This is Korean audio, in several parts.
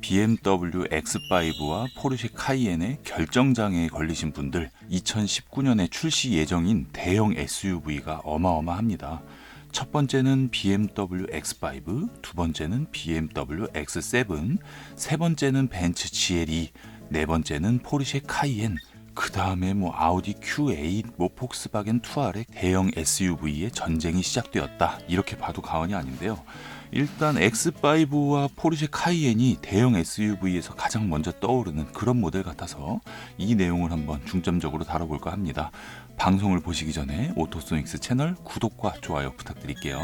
BMW X5와 포르쉐 카이엔의 결정장애에 걸리신 분들, 2019년에 출시 예정인 대형 SUV가 어마어마합니다. 첫 번째는 BMW X5, 두 번째는 BMW X7, 세 번째는 벤츠 GLE, 네 번째는 포르쉐 카이엔, 그 다음에 아우디 Q8, 폭스바겐 투아렉, 대형 SUV의 전쟁이 시작되었다. 이렇게 봐도 과언이 아닌데요. 일단 X5와 포르쉐 카이엔이 대형 SUV에서 가장 먼저 떠오르는 그런 모델 같아서 이 내용을 한번 중점적으로 다뤄볼까 합니다. 방송을 보시기 전에 오토소닉스 채널 구독과 좋아요 부탁드릴게요.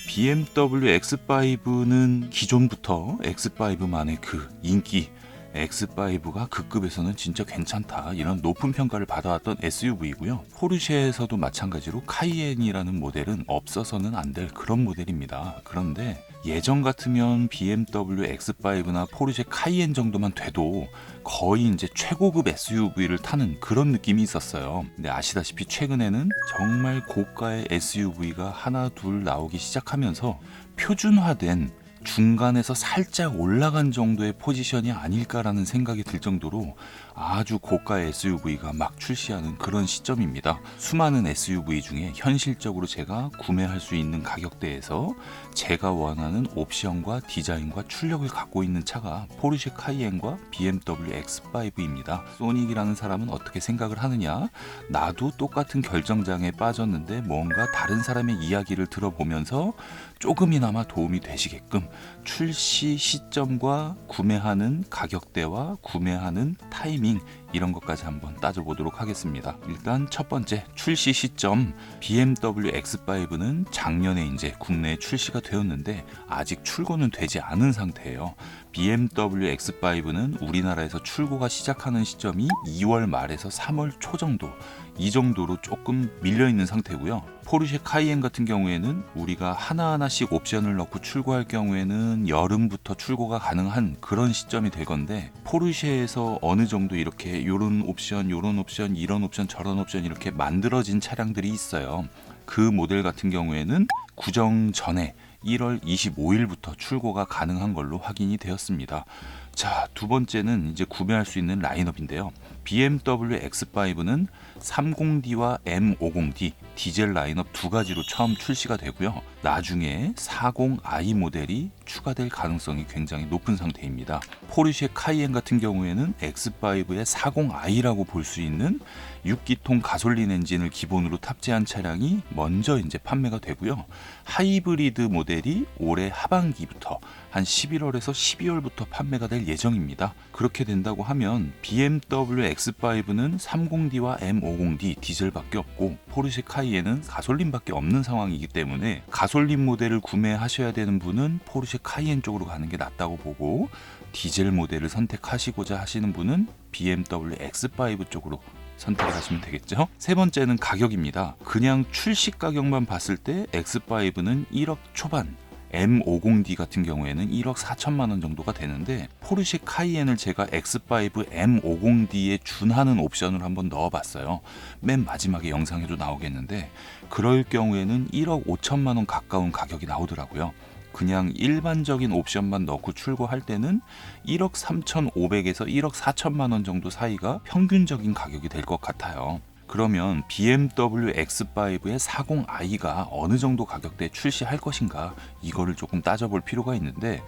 BMW X5는 기존부터 X5만의 그 인기, X5가 그 급에서는 진짜 괜찮다, 이런 높은 평가를 받아왔던 SUV이고요. 포르쉐에서도 마찬가지로 카이엔이라는 모델은 없어서는 안 될 그런 모델입니다. 그런데 예전 같으면 BMW X5나 포르쉐 카이엔 정도만 돼도 거의 이제 최고급 SUV를 타는 그런 느낌이 있었어요. 근데 아시다시피 최근에는 정말 고가의 SUV가 하나 둘 나오기 시작하면서 표준화된 중간에서 살짝 올라간 정도의 포지션이 아닐까라는 생각이 들 정도로 아주 고가의 SUV가 막 출시하는 그런 시점입니다. 수많은 SUV 중에 현실적으로 제가 구매할 수 있는 가격대에서 제가 원하는 옵션과 디자인과 출력을 갖고 있는 차가 포르쉐 카이엔과 BMW X5입니다. 소닉이라는 사람은 어떻게 생각을 하느냐? 나도 똑같은 결정장애에 빠졌는데 뭔가 다른 사람의 이야기를 들어보면서 조금이나마 도움이 되시게끔 출시 시점과 구매하는 가격대와 구매하는 타이밍, 이런 것까지 한번 따져보도록 하겠습니다. 일단 첫 번째, 출시 시점. BMW X5는 작년에 이제 국내에 출시가 되었는데 아직 출고는 되지 않은 상태예요. BMW X5는 우리나라에서 출고가 시작하는 시점이 2월 말에서 3월 초 정도, 이 정도로 조금 밀려있는 상태고요. 포르쉐 카이엔 같은 경우에는 우리가 하나하나씩 옵션을 넣고 출고할 경우에는 여름부터 출고가 가능한 그런 시점이 될 건데, 포르쉐에서 어느 정도 이렇게 요런 옵션, 요런 옵션, 이런 옵션, 저런 옵션 이렇게 만들어진 차량들이 있어요. 그 모델 같은 경우에는 구정 전에 1월 25일부터 출고가 가능한 걸로 확인이 되었습니다. 자, 두 번째는 이제 구매할 수 있는 라인업인데요. BMW X5는 30D와 M50D 디젤 라인업 두 가지로 처음 출시가 되고요. 나중에 40i 모델이 추가될 가능성이 굉장히 높은 상태입니다. 포르쉐 카이엔 같은 경우에는 X5의 40i라고 볼 수 있는 6기통 가솔린 엔진을 기본으로 탑재한 차량이 먼저 이제 판매가 되고요. 하이브리드 모델이 올해 하반기부터 한 11월에서 12월부터 판매가 될 예정입니다. 그렇게 된다고 하면 BMW X5는 30D와 M50D 디젤밖에 없고 포르쉐 카이엔은 가솔린밖에 없는 상황이기 때문에 가솔린 모델을 구매하셔야 되는 분은 포르쉐 카이엔 쪽으로 가는 게 낫다고 보고, 디젤 모델을 선택하시고자 하시는 분은 BMW X5 쪽으로 선택을 하시면 되겠죠. 세 번째는 가격입니다. 그냥 출시 가격만 봤을 때 X5는 1억 초반, M50D 같은 경우에는 1억 4천만 원 정도가 되는데, 포르쉐 카이엔을 제가 X5 M50D에 준하는 옵션을 한번 넣어봤어요. 맨 마지막에 영상에도 나오겠는데, 그럴 경우에는 1억 5천만 원 가까운 가격이 나오더라고요. 그냥 일반적인 옵션만 넣고 출고할 때는 1억 3,500에서 1억 4천만 원 정도 사이가 평균적인 가격이 될 것 같아요. 그러면 BMW X5의 40i가 어느 정도 가격대에 출시할 것인가, 이거를 조금 따져볼 필요가 있는데,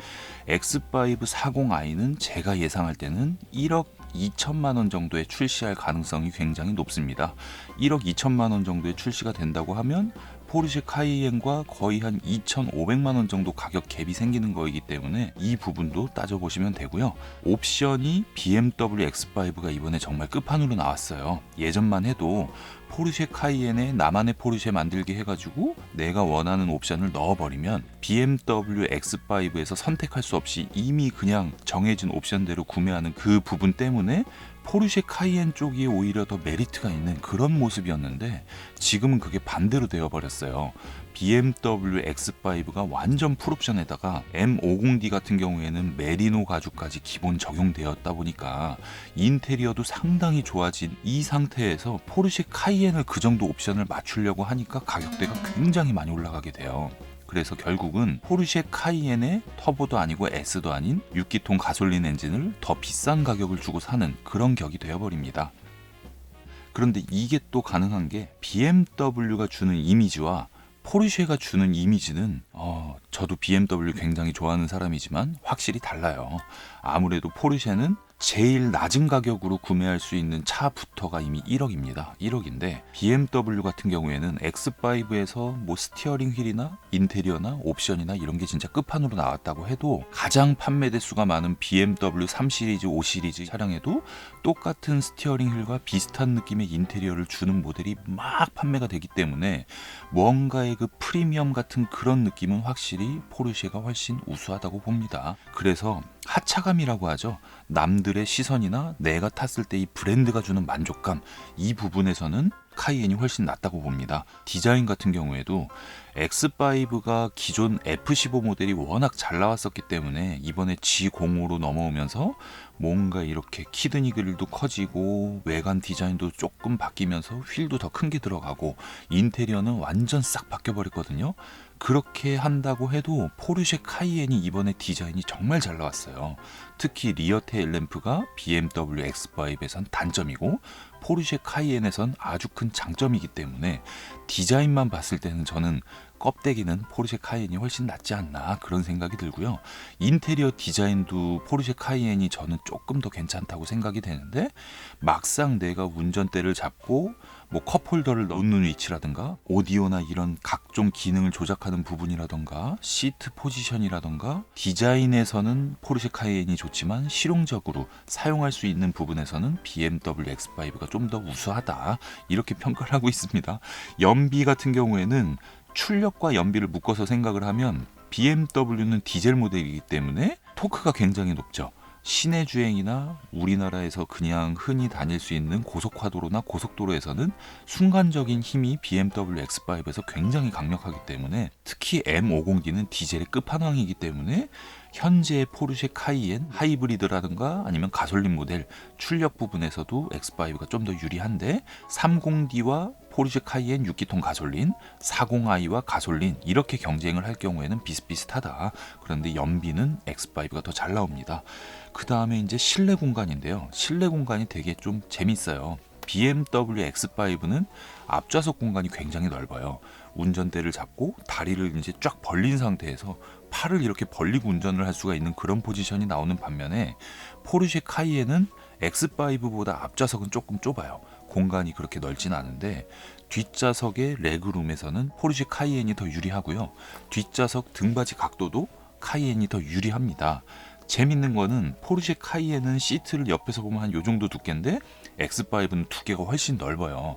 X5 40i는 제가 예상할 때는 1억 2천만 원 정도에 출시할 가능성이 굉장히 높습니다. 1억 2천만 원 정도에 출시가 된다고 하면 포르쉐 카이엔과 거의 한 2,500만 원 정도 가격 갭이 생기는 거이기 때문에 이 부분도 따져보시면 되고요. 옵션이 BMW X5가 이번에 정말 끝판으로 나왔어요. 예전만 해도 포르쉐 카이엔에 나만의 포르쉐 만들기 해가지고 내가 원하는 옵션을 넣어버리면 BMW X5에서 선택할 수 없이 이미 그냥 정해진 옵션대로 구매하는 그 부분 때문에 포르쉐 카이엔 쪽이 오히려 더 메리트가 있는 그런 모습이었는데, 지금은 그게 반대로 되어버렸어요. BMW X5가 완전 풀옵션에다가 M50D 같은 경우에는 메리노 가죽까지 기본 적용되었다 보니까 인테리어도 상당히 좋아진 이 상태에서 포르쉐 카이엔을 그 정도 옵션을 맞추려고 하니까 가격대가 굉장히 많이 올라가게 돼요. 그래서 결국은 포르쉐 카이엔의 터보도 아니고 S도 아닌 6기통 가솔린 엔진을 더 비싼 가격을 주고 사는 그런 격이 되어버립니다. 그런데 이게 또 가능한 게 BMW가 주는 이미지와 포르쉐가 주는 이미지는 저도 BMW 굉장히 좋아하는 사람이지만 확실히 달라요. 아무래도 포르쉐는 제일 낮은 가격으로 구매할 수 있는 차부터가 이미 1억입니다. 1억인데 BMW 같은 경우에는 X5에서 뭐 스티어링 휠이나 인테리어나 옵션이나 이런 게 진짜 끝판으로 나왔다고 해도 가장 판매 대수가 많은 BMW 3 시리즈, 5 시리즈 차량에도 똑같은 스티어링 휠과 비슷한 느낌의 인테리어를 주는 모델이 막 판매가 되기 때문에 뭔가의 그 프리미엄 같은 그런 느낌은 확실히 포르쉐가 훨씬 우수하다고 봅니다. 그래서 하차감이라고 하죠. 남들의 시선이나 내가 탔을 때 이 브랜드가 주는 만족감, 이 부분에서는 카이엔이 훨씬 낫다고 봅니다. 디자인 같은 경우에도 X5가 기존 F15 모델이 워낙 잘 나왔었기 때문에 이번에 G05로 넘어오면서 뭔가 이렇게 키드니 그릴도 커지고 외관 디자인도 조금 바뀌면서 휠도 더 큰 게 들어가고 인테리어는 완전 싹 바뀌어버렸거든요. 그렇게 한다고 해도 포르쉐 카이엔이 이번에 디자인이 정말 잘 나왔어요. 특히 리어 테일 램프가 BMW X5에선 단점이고 포르쉐 카이엔에선 아주 큰 장점이기 때문에 디자인만 봤을 때는 저는 껍데기는 포르쉐 카이엔이 훨씬 낫지 않나 그런 생각이 들고요. 인테리어 디자인도 포르쉐 카이엔이 저는 조금 더 괜찮다고 생각이 되는데 막상 내가 운전대를 잡고 뭐 컵홀더를 넣는 위치라든가 오디오나 이런 각종 기능을 조작하는 부분이라든가 시트 포지션이라든가 디자인에서는 포르쉐 카이엔이 좋지만 실용적으로 사용할 수 있는 부분에서는 BMW X5가 좀 더 우수하다 이렇게 평가를 하고 있습니다. 연비 같은 경우에는 출력과 연비를 묶어서 생각을 하면 BMW는 디젤 모델이기 때문에 토크가 굉장히 높죠. 시내 주행이나 우리나라에서 그냥 흔히 다닐 수 있는 고속화도로나 고속도로에서는 순간적인 힘이 BMW X5에서 굉장히 강력하기 때문에 특히 M50D는 디젤의 끝판왕이기 때문에 현재 포르쉐 카이엔 하이브리드라든가 아니면 가솔린 모델 출력 부분에서도 X5가 좀 더 유리한데 30D와 포르쉐 카이엔 6기통 가솔린, 40i와 가솔린 이렇게 경쟁을 할 경우에는 비슷비슷하다. 그런데 연비는 X5가 더 잘 나옵니다. 그 다음에 이제 실내 공간인데요. 실내 공간이 되게 좀 재밌어요. BMW X5는 앞좌석 공간이 굉장히 넓어요. 운전대를 잡고 다리를 이제 쫙 벌린 상태에서 팔을 이렇게 벌리고 운전을 할 수가 있는 그런 포지션이 나오는 반면에 포르쉐 카이엔은 X5보다 앞좌석은 조금 좁아요. 공간이 그렇게 넓진 않은데 뒷좌석의 레그룸에서는 포르쉐 카이엔이 더 유리하고요. 뒷좌석 등받이 각도도 카이엔이 더 유리합니다. 재밌는 거는 포르쉐 카이엔은 시트를 옆에서 보면 한 요 정도 두께인데 X5는 두께가 훨씬 넓어요.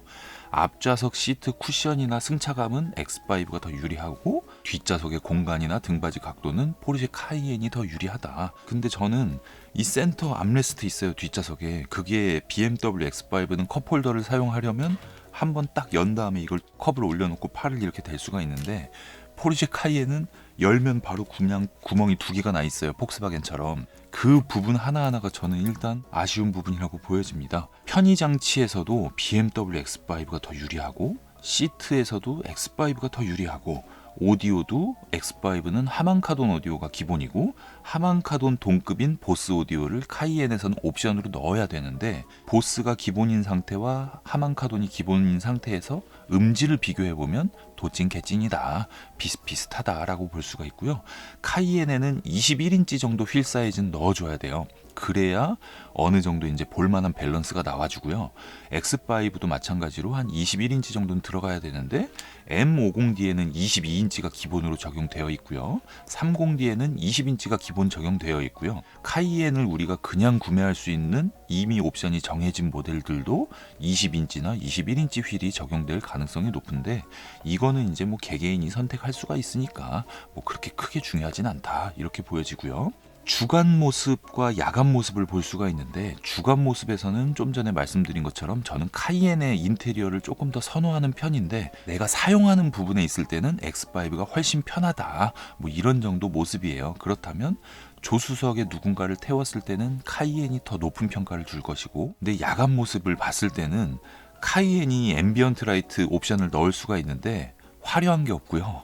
앞좌석 시트 쿠션이나 승차감은 X5가 더 유리하고 뒷좌석의 공간이나 등받이 각도는 포르쉐 카이엔이 더 유리하다. 근데 저는 이 센터 암레스트 있어요, 뒷좌석에. 그게 BMW X5는 컵홀더를 사용하려면 한번 딱 연 다음에 이걸 컵을 올려놓고 팔을 이렇게 댈 수가 있는데 포르쉐 카이엔은 열면 바로 그냥 구멍이 두 개가 나 있어요. 폭스바겐처럼. 그 부분 하나하나가 저는 일단 아쉬운 부분이라고 보여집니다. 편의 장치에서도 BMW X5가 더 유리하고 시트에서도 X5가 더 유리하고 오디오도 X5는 하만카돈 오디오가 기본이고 하만카돈 동급인 보스 오디오를 카이엔에서는 옵션으로 넣어야 되는데 보스가 기본인 상태와 하만카돈이 기본인 상태에서 음질을 비교해보면 도찐 개찐이다, 비슷비슷하다라고 볼 수가 있고요. 카이엔에는 21인치 정도 휠 사이즈는 넣어줘야 돼요. 그래야 어느 정도 이제 볼만한 밸런스가 나와주고요. X5도 마찬가지로 한 21인치 정도는 들어가야 되는데 M50D에는 22인치가 기본으로 적용되어 있고요. 30D에는 20인치가 기본 적용되어 있고요. 카이엔을 우리가 그냥 구매할 수 있는 이미 옵션이 정해진 모델들도 20인치나 21인치 휠이 적용될 가능성이 높은데 이거는 이제 뭐 개개인이 선택할 수가 있으니까 뭐 그렇게 크게 중요하진 않다 이렇게 보여지고요. 주간 모습과 야간 모습을 볼 수가 있는데 주간 모습에서는 좀 전에 말씀드린 것처럼 저는 카이엔의 인테리어를 조금 더 선호하는 편인데 내가 사용하는 부분에 있을 때는 X5가 훨씬 편하다 뭐 이런 정도 모습이에요. 그렇다면 조수석에 누군가를 태웠을 때는 카이엔이 더 높은 평가를 줄 것이고 근데 야간 모습을 봤을 때는 카이엔이 앰비언트 라이트 옵션을 넣을 수가 있는데 화려한 게 없고요.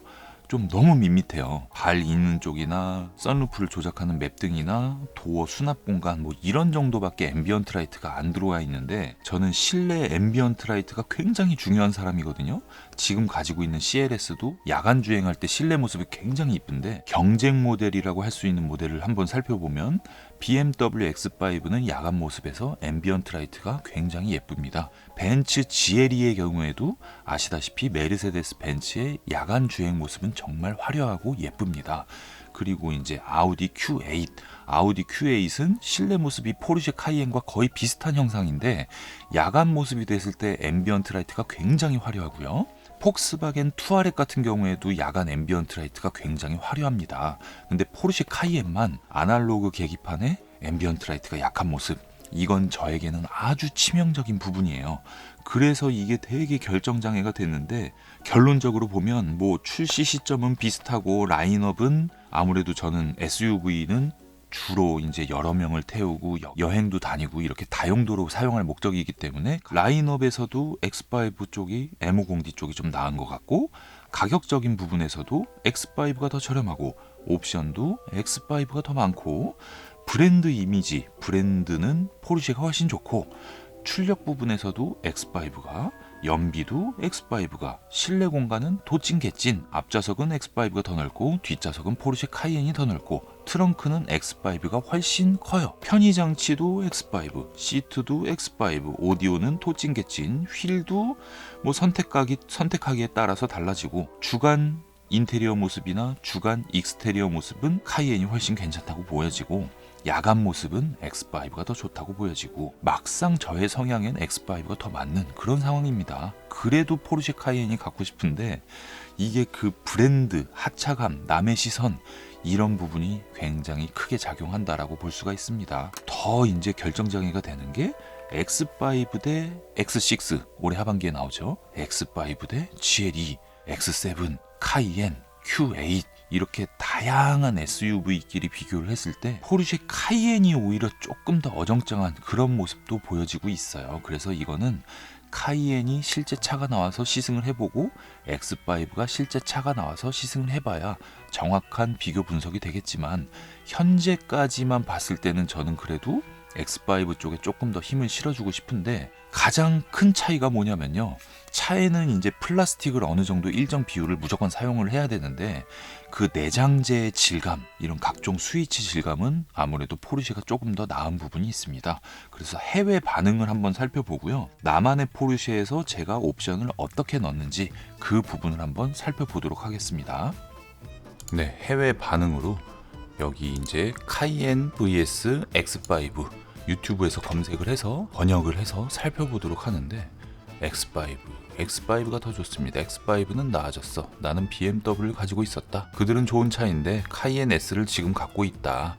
좀 너무 밋밋해요. 발 있는 쪽이나 선루프를 조작하는 맵 등이나 도어 수납 공간 뭐 이런 정도밖에 앰비언트 라이트가 안 들어와 있는데, 저는 실내 앰비언트 라이트가 굉장히 중요한 사람이거든요. 지금 가지고 있는 CLS도 야간 주행할 때 실내 모습이 굉장히 이쁜데, 경쟁 모델이라고 할 수 있는 모델을 한번 살펴보면 BMW X5는 야간 모습에서 앰비언트 라이트가 굉장히 예쁩니다. 벤츠 GLE의 경우에도 아시다시피 메르세데스 벤츠의 야간 주행 모습은 정말 화려하고 예쁩니다. 그리고 이제 아우디 Q8, 아우디 Q8은 실내 모습이 포르쉐 카이엔과 거의 비슷한 형상인데, 야간 모습이 됐을 때 앰비언트 라이트가 굉장히 화려하고요. 폭스바겐 투아렉 같은 경우에도 야간 앰비언트 라이트가 굉장히 화려합니다. 근데 포르쉐 카이엔만 아날로그 계기판에 앰비언트 라이트가 약한 모습, 이건 저에게는 아주 치명적인 부분이에요. 그래서 이게 되게 결정장애가 됐는데, 결론적으로 보면 뭐 출시 시점은 비슷하고 라인업은 아무래도 저는 SUV는 주로 이제 여러 명을 태우고 여행도 다니고 이렇게 다용도로 사용할 목적이기 때문에 라인업에서도 X5 쪽이 M50D 쪽이 좀 나은 것 같고, 가격적인 부분에서도 X5가 더 저렴하고 옵션도 X5가 더 많고, 브랜드 이미지, 브랜드는 포르쉐가 훨씬 좋고, 출력 부분에서도 X5가, 연비도 X5가, 실내 공간은 도찐개찐, 앞좌석은 X5가 더 넓고 뒷좌석은 포르쉐 카이엔이 더 넓고, 트렁크는 X5가 훨씬 커요. 편의 장치도 X5, 시트도 X5, 오디오는 도찐개찐, 휠도 뭐 선택하기에 따라서 달라지고, 주간 인테리어 모습이나 주간 익스테리어 모습은 카이엔이 훨씬 괜찮다고 보여지고, 야간 모습은 X5가 더 좋다고 보여지고, 막상 저의 성향엔 X5가 더 맞는 그런 상황입니다. 그래도 포르쉐 카이엔이 갖고 싶은데, 이게 그 브랜드, 하차감, 남의 시선, 이런 부분이 굉장히 크게 작용한다라고 볼 수가 있습니다. 더 이제 결정장애가 되는 게 X5 대 X6, 올해 하반기에 나오죠. X5 대 GLE, X7, 카이엔, Q8, 이렇게 다양한 SUV끼리 비교를 했을 때 포르쉐 카이엔이 오히려 조금 더 어정쩡한 그런 모습도 보여지고 있어요. 그래서 이거는 카이엔이 실제 차가 나와서 시승을 해보고 X5가 실제 차가 나와서 시승을 해봐야 정확한 비교 분석이 되겠지만, 현재까지만 봤을 때는 저는 그래도 X5 쪽에 조금 더 힘을 실어주고 싶은데, 가장 큰 차이가 뭐냐면요, 차에는 이제 플라스틱을 어느 정도 일정 비율을 무조건 사용을 해야 되는데, 그 내장재의 질감, 이런 각종 스위치 질감은 아무래도 포르쉐가 조금 더 나은 부분이 있습니다. 그래서 해외 반응을 한번 살펴보고요, 나만의 포르쉐에서 제가 옵션을 어떻게 넣는지 그 부분을 한번 살펴보도록 하겠습니다. 네, 해외 반응으로 여기 이제 카이엔 vs X5 유튜브에서 검색을 해서 번역을 해서 살펴보도록 하는데, X5가 더 좋습니다. X5는 나아졌어. 나는 BMW를 가지고 있었다. 그들은 좋은 차인데 카이엔 S를 지금 갖고 있다.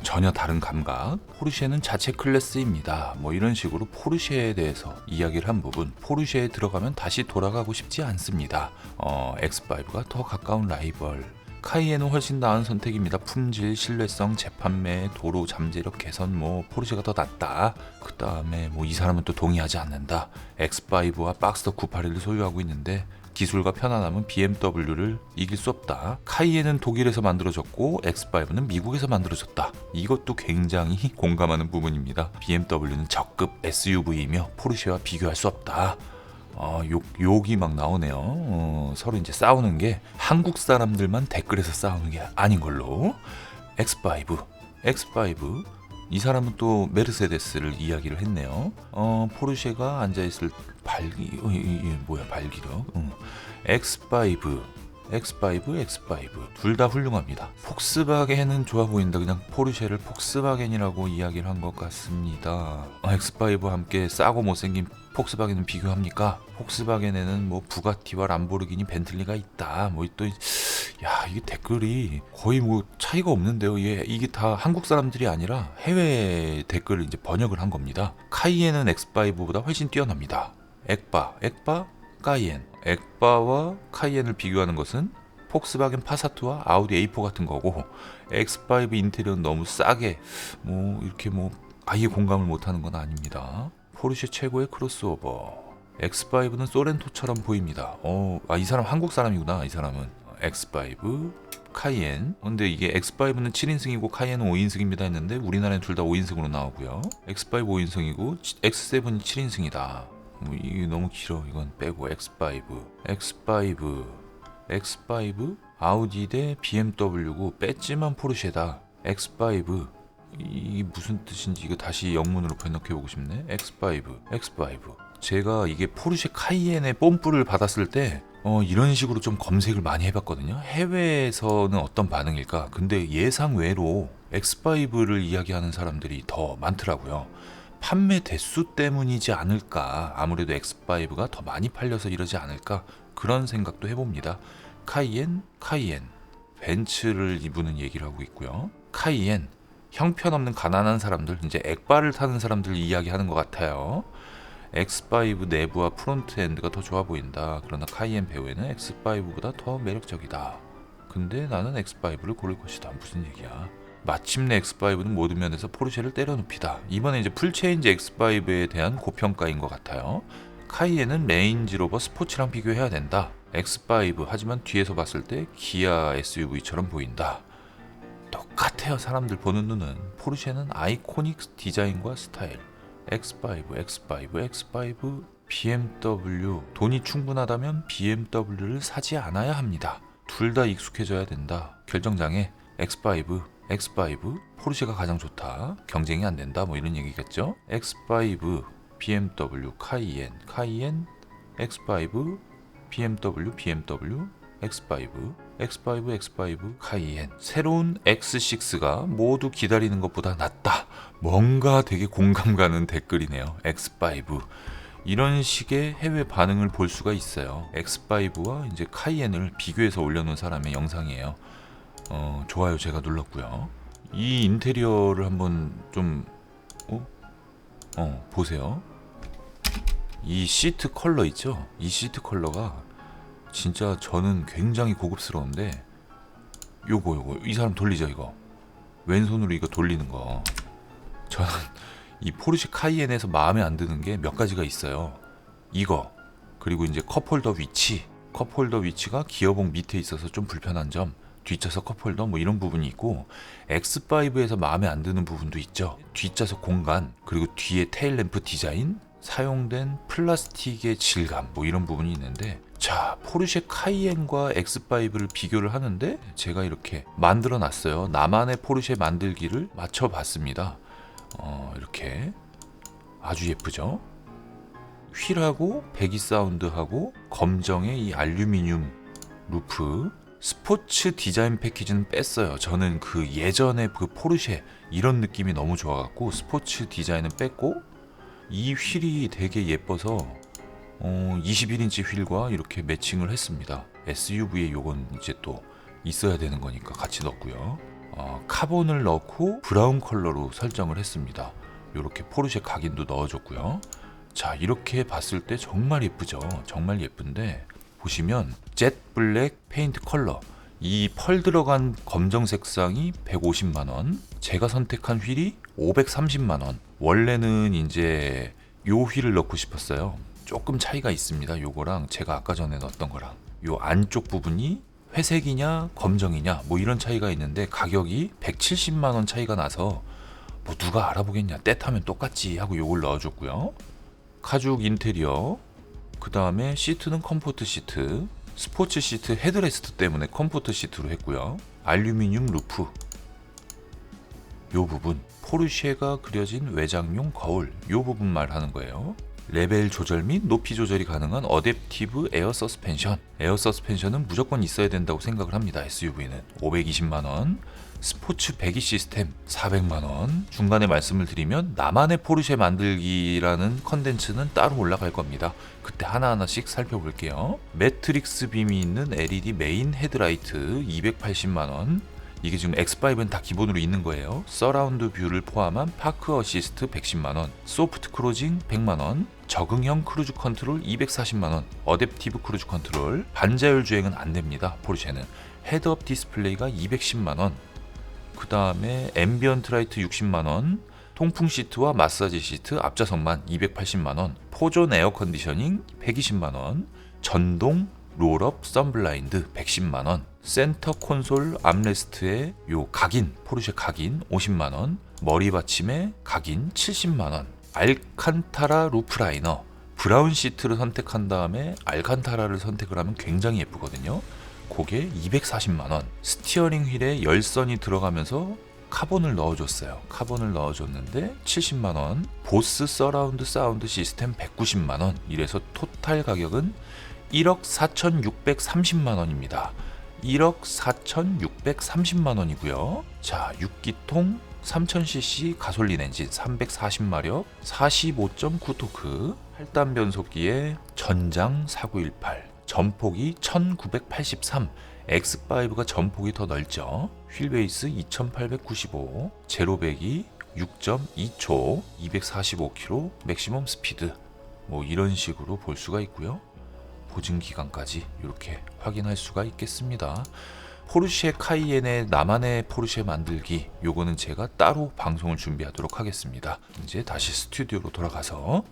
전혀 다른 감각. 포르쉐는 자체 클래스입니다. 뭐 이런 식으로 포르쉐에 대해서 이야기를 한 부분. 포르쉐에 들어가면 다시 돌아가고 싶지 않습니다. X5가 더 가까운 라이벌. 카이엔은 훨씬 나은 선택입니다. 품질, 신뢰성, 재판매, 도로 잠재력 개선, 뭐 포르쉐가 더 낫다. 그 다음에 뭐 이 사람은 또 동의하지 않는다. X5와 박스터 981을 소유하고 있는데 기술과 편안함은 BMW를 이길 수 없다. 카이엔은 독일에서 만들어졌고 X5는 미국에서 만들어졌다. 이것도 굉장히 공감하는 부분입니다. BMW는 적급 SUV이며 포르쉐와 비교할 수 없다. 욕이 막 나오네요. 서로 이제 싸우는 게 한국 사람들만 댓글에서 싸우는 게 아닌 걸로. X5 이 사람은 또 메르세데스를 이야기를 했네요. 포르쉐가 앉아있을 발기력. X5 둘 다 훌륭합니다. 폭스바겐은 좋아 보인다. 그냥 포르쉐를 폭스바겐이라고 이야기를 한 것 같습니다. X5와 함께 싸고 못생긴 폭스바겐은 비교합니까? 폭스바겐에는 뭐 부가티와 람보르기니, 벤틀리가 있다. 뭐 또 이게 댓글이 거의 뭐 차이가 없는데요. 이게 다 한국 사람들이 아니라 해외 댓글을 이제 번역을 한 겁니다. 카이엔은 X5보다 훨씬 뛰어납니다. 엑바, 카이엔. 엑바와 카이엔을 비교하는 것은 폭스바겐 파사트와 아우디 A4 같은 거고, X5 인테리어는 너무 싸게 뭐 이렇게 뭐 아예 공감을 못하는 건 아닙니다. 포르쉐 최고의 크로스오버. X5는 소렌토처럼 보입니다. 이 사람 한국 사람이구나. 이 사람은 X5 카이엔. 근데 이게 X5는 7인승이고 카이엔은 5인승입니다 했는데 우리나라엔 둘 다 5인승으로 나오고요. X5 5인승이고 X7이 7인승이다. 이게 너무 길어. 이건 빼고 X5 아우디 대 BMW고 뺐지만 포르쉐다. X5 이게 무슨 뜻인지 이거 다시 영문으로 번역해보고 싶네. X5 제가 이게 포르쉐 카이엔의 뽐뿌를 받았을 때 이런 식으로 좀 검색을 많이 해봤거든요. 해외에서는 어떤 반응일까? 근데 예상 외로 X5를 이야기하는 사람들이 더 많더라고요. 판매 대수 때문이지 않을까? 아무래도 X5가 더 많이 팔려서 이러지 않을까? 그런 생각도 해봅니다. 카이엔, 벤츠를 이분은 얘기를 하고 있고요. 카이엔, 형편없는 가난한 사람들, 이제 액바를 타는 사람들 이야기하는 것 같아요. X5 내부와 프론트엔드가 더 좋아 보인다. 그러나 카이엔 배우에는 X5보다 더 매력적이다. 근데 나는 X5를 고를 것이다. 무슨 얘기야? 마침내 X5는 모든 면에서 포르쉐를 때려눕히다. 이번에 이제 풀체인지 X5에 대한 고평가인 것 같아요. 카이엔은 레인지로버 스포츠랑 비교해야 된다. X5 하지만 뒤에서 봤을 때 기아 SUV처럼 보인다. 똑같아요. 사람들 보는 눈은. 포르쉐는 아이코닉 디자인과 스타일. X5 BMW. 돈이 충분하다면 BMW를 사지 않아야 합니다. 둘 다 익숙해져야 된다. 결정장애 X5 포르쉐가 가장 좋다. 경쟁이 안 된다. 뭐 이런 얘기겠죠. X5 BMW 카이엔 X5 BMW X5 카이엔. 새로운 X6가 모두 기다리는 것보다 낫다. 뭔가 되게 공감 가는 댓글이네요. X5 이런 식의 해외 반응을 볼 수가 있어요. X5와 이제 카이엔을 비교해서 올려놓은 사람의 영상이에요. 좋아요 제가 눌렀고요. 이 인테리어를 한번 좀 보세요. 이 시트 컬러 있죠? 이 시트 컬러가 진짜 저는 굉장히 고급스러운데 요거 이 사람 돌리죠. 이거 왼손으로 이거 돌리는 거 저는 이 포르쉐 카이엔에서 마음에 안 드는 게 몇 가지가 있어요. 이거 그리고 이제 컵홀더 위치가 기어봉 밑에 있어서 좀 불편한 점, 뒷좌석 컵홀더 뭐 이런 부분이 있고, X5에서 마음에 안 드는 부분도 있죠. 뒷좌석 공간, 그리고 뒤에 테일램프 디자인, 사용된 플라스틱의 질감 뭐 이런 부분이 있는데, 자 포르쉐 카이엔과 X5를 비교를 하는데 제가 이렇게 만들어 놨어요. 나만의 포르쉐 만들기를 맞춰 봤습니다. 이렇게 아주 예쁘죠. 휠하고 배기 사운드하고 검정의 이 알루미늄 루프, 스포츠 디자인 패키지는 뺐어요. 저는 그 예전에 그 포르쉐 이런 느낌이 너무 좋아갖고 스포츠 디자인은 뺐고, 이 휠이 되게 예뻐서 21인치 휠과 이렇게 매칭을 했습니다. SUV에 요건 이제 또 있어야 되는 거니까 같이 넣었고요. 카본을 넣고 브라운 컬러로 설정을 했습니다. 이렇게 포르쉐 각인도 넣어줬고요. 자 이렇게 봤을 때 정말 예쁘죠. 정말 예쁜데 보시면 젯 블랙 페인트 컬러, 이 펄 들어간 검정 색상이 150만원, 제가 선택한 휠이 530만원. 원래는 이제 요 휠을 넣고 싶었어요. 조금 차이가 있습니다. 요거랑 제가 아까 전에 넣었던 거랑 요 안쪽 부분이 회색이냐 검정이냐 뭐 이런 차이가 있는데 가격이 170만원 차이가 나서 뭐 누가 알아보겠냐, 때 타면 똑같지 하고 요걸 넣어줬고요. 가죽 인테리어, 그 다음에 시트는 컴포트 시트, 스포츠 시트 헤드레스트 때문에 컴포트 시트로 했고요. 알루미늄 루프, 요 부분 포르쉐가 그려진 외장용 거울, 요 부분 말하는 거예요. 레벨 조절 및 높이 조절이 가능한 어댑티브 에어 서스펜션. 에어 서스펜션은 무조건 있어야 된다고 생각을 합니다. SUV는 520만원, 스포츠 배기 시스템 400만원. 중간에 말씀을 드리면 나만의 포르쉐 만들기라는 컨텐츠는 따로 올라갈 겁니다. 그때 하나하나씩 살펴볼게요. 매트릭스 빔이 있는 LED 메인 헤드라이트 280만원. 이게 지금 X5는 다 기본으로 있는 거예요. 서라운드 뷰를 포함한 파크 어시스트 110만원, 소프트 크루징 100만원, 적응형 크루즈 컨트롤 240만원, 어댑티브 크루즈 컨트롤, 반자율 주행은 안됩니다. 포르쉐는. 헤드업 디스플레이가 210만원, 그 다음에 앰비언트 라이트 60만원, 통풍 시트와 마사지 시트 앞좌석만 280만원, 포존 에어 컨디셔닝 120만원, 전동 롤업 썬블라인드 110만원, 센터 콘솔 암레스트의 요 각인, 포르쉐 각인 50만원, 머리 받침의 각인 70만원, 알칸타라 루프라이너, 브라운 시트를 선택한 다음에 알칸타라를 선택을 하면 굉장히 예쁘거든요. 그게 240만원, 스티어링 휠에 열선이 들어가면서 카본을 넣어줬어요. 카본을 넣어줬는데 70만원, 보스 서라운드 사운드 시스템 190만원, 이래서 토탈 가격은 1억 4,630만원입니다. 1억 4,630만원이고요. 자, 6기통 3000cc 가솔린 엔진 340마력 45.9토크, 8단 변속기에 전장 4918, 전폭이 1983, X5가 전폭이 더 넓죠. 휠베이스 2895, 제로백이 6.2초, 245km 맥시멈 스피드, 뭐 이런 식으로 볼 수가 있고요. 보증 기간까지 이렇게 확인할 수가 있겠습니다. 포르쉐 카이엔의 나만의 포르쉐 만들기, 요거는 제가 따로 방송을 준비하도록 하겠습니다. 이제 다시 스튜디오로 돌아가서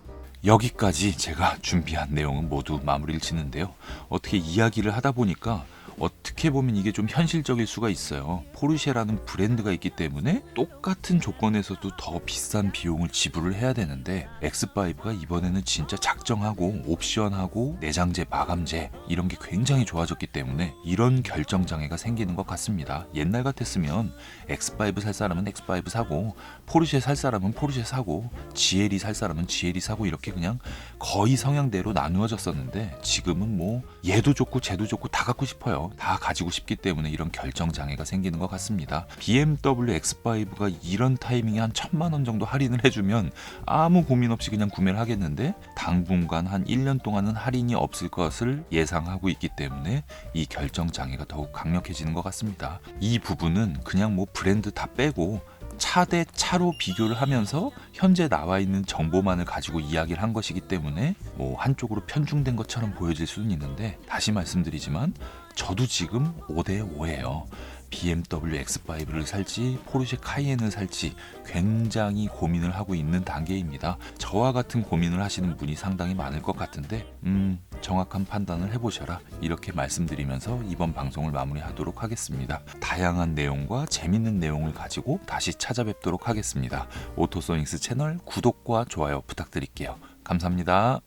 여기까지 제가 준비한 내용은 모두 마무리를 짓는데요. 어떻게 이야기를 하다 보니까 어떻게 보면 이게 좀 현실적일 수가 있어요. 포르쉐라는 브랜드가 있기 때문에 똑같은 조건에서도 더 비싼 비용을 지불을 해야 되는데, X5가 이번에는 진짜 작정하고 옵션하고 내장재, 마감재 이런 게 굉장히 좋아졌기 때문에 이런 결정장애가 생기는 것 같습니다. 옛날 같았으면 X5 살 사람은 X5 사고, 포르쉐 살 사람은 포르쉐 사고, GLE 살 사람은 GLE 사고, 이렇게 그냥 거의 성향대로 나누어졌었는데, 지금은 뭐 얘도 좋고 쟤도 좋고 다 갖고 싶어요. 다 가지고 싶기 때문에 이런 결정장애가 생기는 것 같습니다. BMW X5가 이런 타이밍에 한 1000만 원 정도 할인을 해주면 아무 고민 없이 그냥 구매를 하겠는데, 당분간 한 1년 동안은 할인이 없을 것을 예상하고 있기 때문에 이 결정장애가 더욱 강력해지는 것 같습니다. 이 부분은 그냥 뭐 브랜드 다 빼고 차 대 차로 비교를 하면서 현재 나와 있는 정보만을 가지고 이야기를 한 것이기 때문에 뭐 한쪽으로 편중된 것처럼 보여질 수는 있는데, 다시 말씀드리지만 저도 지금 5대5예요. BMW X5를 살지 포르쉐 카이엔을 살지 굉장히 고민을 하고 있는 단계입니다. 저와 같은 고민을 하시는 분이 상당히 많을 것 같은데 정확한 판단을 해보셔라, 이렇게 말씀드리면서 이번 방송을 마무리하도록 하겠습니다. 다양한 내용과 재밌는 내용을 가지고 다시 찾아뵙도록 하겠습니다. 오토소닉스 채널 구독과 좋아요 부탁드릴게요. 감사합니다.